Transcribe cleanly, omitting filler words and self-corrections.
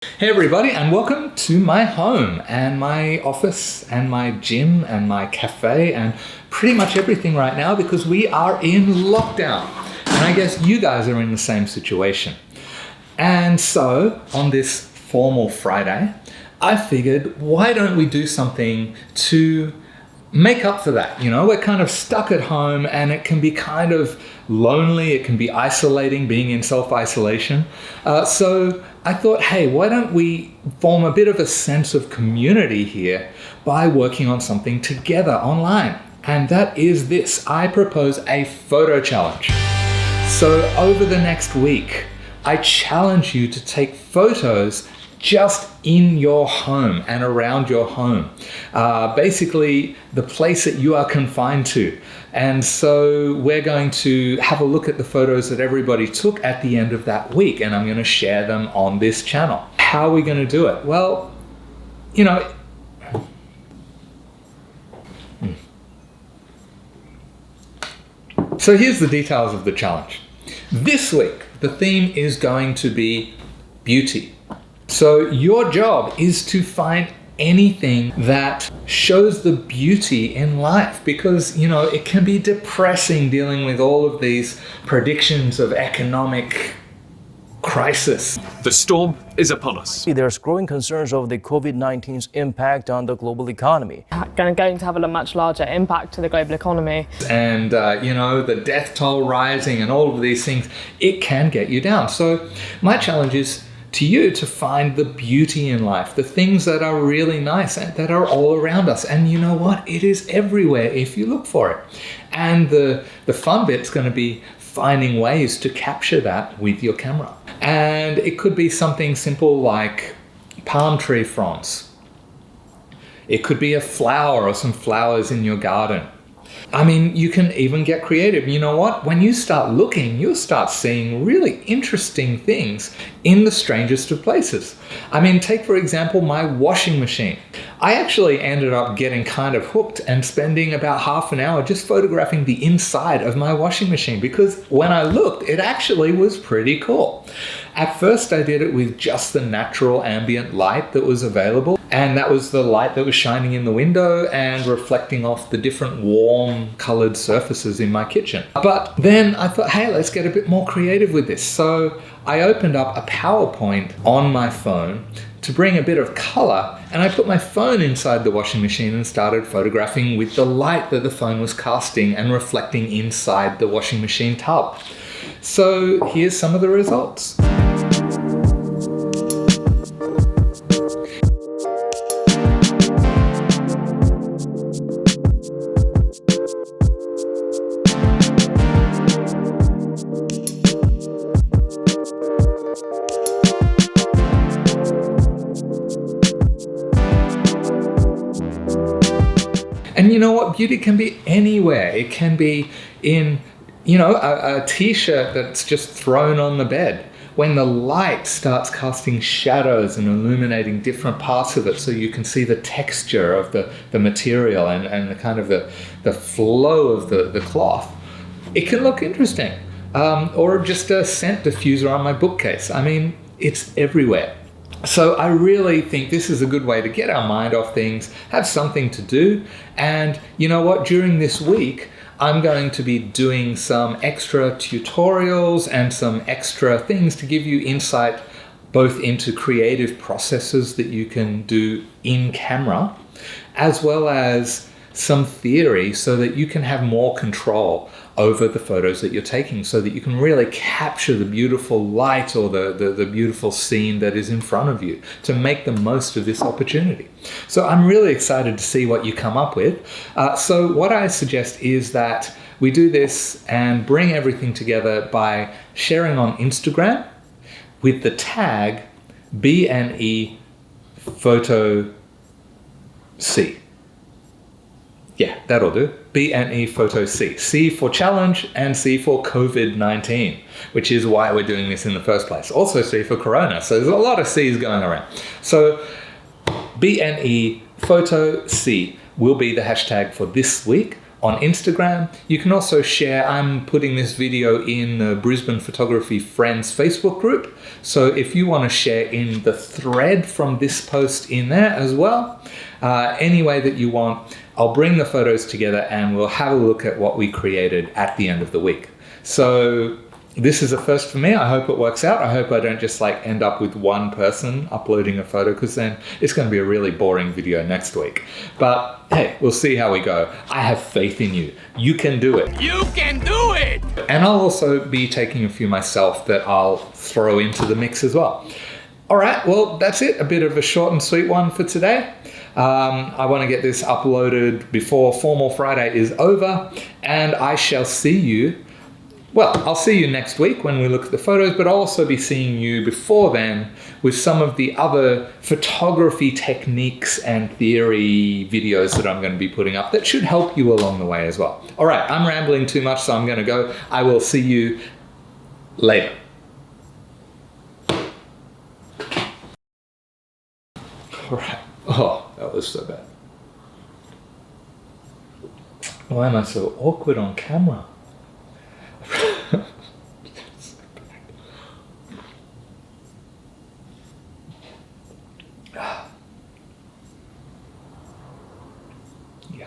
Hey everybody, and welcome to my home and my office and my gym and my cafe and pretty much everything right now because we are in lockdown. And I guess you guys are in the same situation. And so on this formal Friday, I figured, why don't we do something to make up for that? You know, we're kind of stuck at home and it can be kind of lonely. It can be isolating, being in self-isolation. So I thought, hey, why don't we form a bit of a sense of community here by working on something together online? And that is this. I propose a photo challenge. So over the next week, I challenge you to take photos just in your home and around your home. Basically, the place that you are confined to. And so we're going to have a look at the photos that everybody took at the end of that week, and I'm going to share them on this channel. How are we going to do it? Well, you know, so here's the details of the challenge. This week, the theme is going to be beauty. So your job is to find anything that shows the beauty in life because, you know, it can be depressing dealing with all of these predictions of economic crisis. The storm is upon us. There's growing concerns over the COVID-19's impact on the global economy. Going to have a much larger impact to the global economy. And, you know, the death toll rising and all of these things, it can get you down. So my challenge is to you to find the beauty in life, the things that are really nice and that are all around us. And you know what? It is everywhere if you look for it. And the fun bit's going to be finding ways to capture that with your camera. And it could be something simple like palm tree fronds. It could be a flower or some flowers in your garden. I mean, you can even get creative. You know what? When you start looking, you'll start seeing really interesting things in the strangest of places. I mean, take, for example, my washing machine. I actually ended up getting kind of hooked and spending about half an hour just photographing the inside of my washing machine because when I looked, it actually was pretty cool. At first, I did it with just the natural ambient light that was available. And that was the light that was shining in the window and reflecting off the different warm colored surfaces in my kitchen. But then I thought, hey, let's get a bit more creative with this. So I opened up a PowerPoint on my phone to bring a bit of color, and I put my phone inside the washing machine and started photographing with the light that the phone was casting and reflecting inside the washing machine tub. So here's some of the results. And you know what? Beauty can be anywhere. It can be in, you know, a t-shirt that's just thrown on the bed. When the light starts casting shadows and illuminating different parts of it so you can see the texture of the material and the kind of the flow of the cloth, it can look interesting. Or just a scent diffuser on my bookcase. I mean, it's everywhere. So I really think this is a good way to get our mind off things, have something to do. And you know what? During this week, I'm going to be doing some extra tutorials and some extra things to give you insight both into creative processes that you can do in camera, as well as some theory so that you can have more control over the photos that you're taking so that you can really capture the beautiful light or the beautiful scene that is in front of you to make the most of this opportunity. So I'm really excited to see what you come up with. So what I suggest is that we do this and bring everything together by sharing on Instagram with the tag BNEPHOTOC. Yeah, that'll do. BNEPHOTOC. C for challenge and C for COVID-19, which is why we're doing this in the first place. Also C for Corona. So there's a lot of C's going around. So BNEPHOTOC will be the hashtag for this week. on Instagram. You can also share. I'm putting this video in the Brisbane Photography Friends Facebook group. So if you want to share in the thread from this post in there as well, any way that you want, I'll bring the photos together and we'll have a look at what we created at the end of the week. So this is a first for me. I hope it works out. I hope I don't just like end up with one person uploading a photo, because then it's going to be a really boring video next week. But hey, we'll see how we go. I have faith in you. You can do it. You can do it! And I'll also be taking a few myself that I'll throw into the mix as well. All right, well, that's it. A bit of a short and sweet one for today. I want to get this uploaded before Formal Friday is over, and I shall see you. Well, I'll see you next week when we look at the photos, but I'll also be seeing you before then with some of the other photography techniques and theory videos that I'm going to be putting up that should help you along the way as well. All right, I'm rambling too much, so I'm going to go. I will see you later. All right. Oh, that was so bad. Why am I so awkward on camera? Yeah.